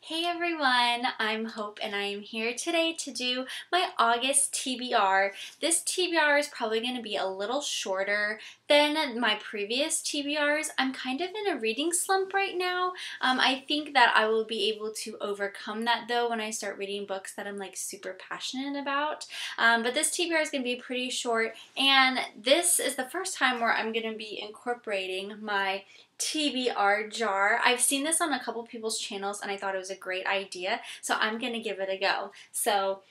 Hey everyone, I'm Hope and I am here today to do my August TBR. This TBR is probably going to be a little shorter than my previous TBRs. I'm kind of in a reading slump right now. I think that I will be able to overcome that though when I start reading books that I'm like super passionate about. But this TBR is going to be pretty short, and this is the first time where I'm going to be incorporating my TBR jar. I've seen this on a couple people's channels and I thought it was a great idea, so I'm gonna give it a go. So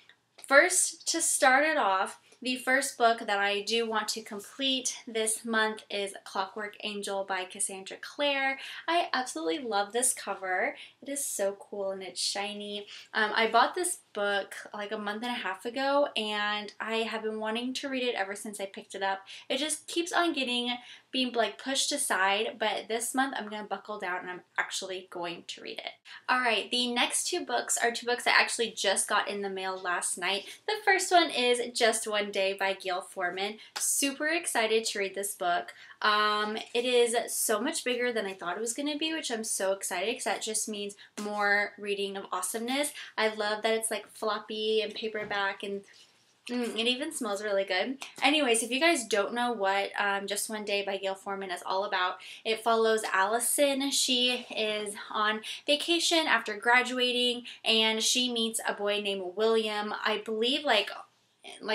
first, to start it off, the first book that I do want to complete this month is Clockwork Angel by Cassandra Clare. I absolutely love this cover. It is so cool and it's shiny. I bought this book like a month and a half ago and I have been wanting to read it ever since I picked it up. It just keeps on being like pushed aside, but this month I'm gonna buckle down and I'm actually going to read it. Alright, the next two books are two books I actually just got in the mail last night. The first one is Just One Day by Gail Forman. Super excited to read this book. It is so much bigger than I thought it was going to be, which I'm so excited because that just means more reading of awesomeness. I love that it's like floppy and paperback, and it even smells really good. Anyways, if you guys don't know what Just One Day by Gail Forman is all about, it follows Allison. She is on vacation after graduating and she meets a boy named William, I believe like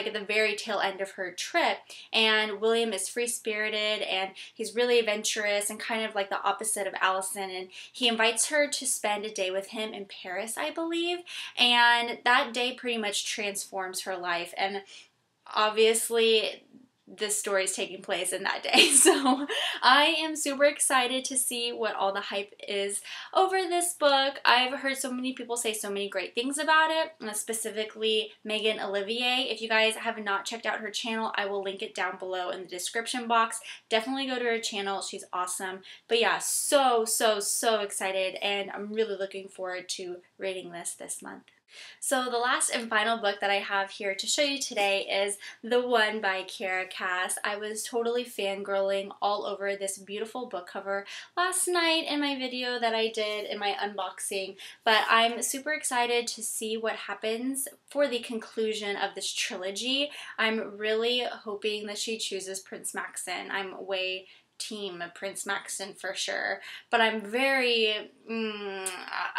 at the very tail end of her trip, and William is free-spirited and he's really adventurous and kind of like the opposite of Allison, and he invites her to spend a day with him in Paris, I believe, and that day pretty much transforms her life, and obviously this story is taking place in that day. So I am super excited to see what all the hype is over this book. I've heard so many people say so many great things about it, specifically Megan Olivier. If you guys have not checked out her channel, I will link it down below in the description box. Definitely go to her channel. She's awesome. But yeah, so excited, and I'm really looking forward to reading this month. So the last and final book that I have here to show you today is The One by Kiera Cass. I was totally fangirling all over this beautiful book cover last night in my video that I did in my unboxing, but I'm super excited to see what happens for the conclusion of this trilogy. I'm really hoping that she chooses Prince Maxon. I'm way team Prince Maxon for sure, but I'm very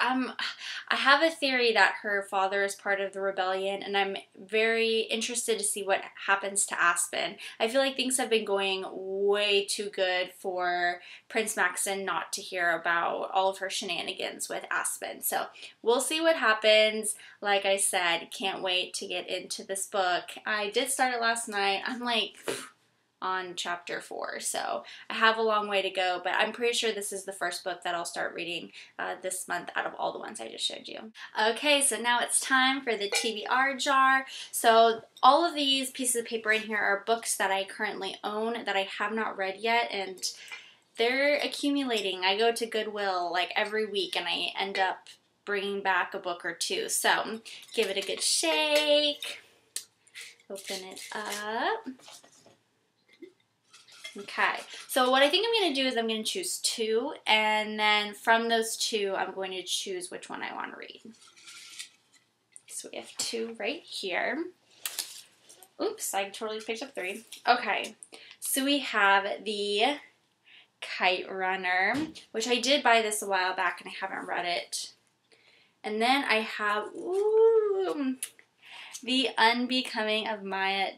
I have a theory that her father is part of the rebellion, and I'm very interested to see what happens to Aspen. I feel like things have been going way too good for Prince Maxon not to hear about all of her shenanigans with Aspen, so we'll see what happens. Like I said, can't wait to get into this book. I did start it last night. I'm like on chapter 4, so I have a long way to go, but I'm pretty sure this is the first book that I'll start reading this month out of all the ones I just showed you. Okay, so now it's time for the TBR jar. So all of these pieces of paper in here are books that I currently own that I have not read yet, and they're accumulating. I go to Goodwill like every week and I end up bringing back a book or two, so give it a good shake, open it up. Okay, so what I think I'm going to do is I'm going to choose two, and then from those two, I'm going to choose which one I want to read. So we have two right here. Oops, I totally picked up 3. Okay, so we have the Kite Runner, which I did buy this a while back and I haven't read it. And then I have, The Unbecoming of Mara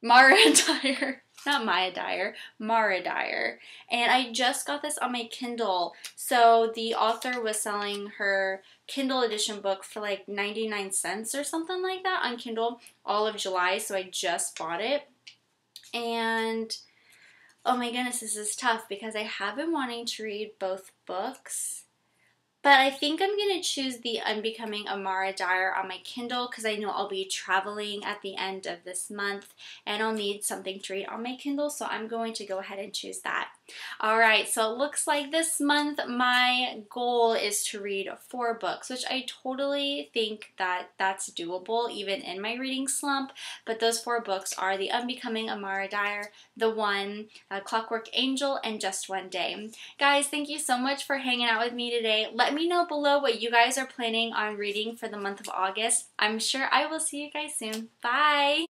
Dyer. Not Maya Dyer, Mara Dyer. And I just got this on my Kindle. So the author was selling her Kindle edition book for like 99 cents or something like that on Kindle all of July. So I just bought it. And oh my goodness, this is tough because I have been wanting to read both books. But I think I'm going to choose The Unbecoming of Mara Dyer on my Kindle because I know I'll be traveling at the end of this month and I'll need something to read on my Kindle, so I'm going to go ahead and choose that. Alright, so it looks like this month my goal is to read 4 books, which I totally think that that's doable even in my reading slump. But those 4 books are The Unbecoming Amara Dyer, The One, Clockwork Angel, and Just One Day. Guys, thank you so much for hanging out with me today. Let me know below what you guys are planning on reading for the month of August. I'm sure I will see you guys soon. Bye!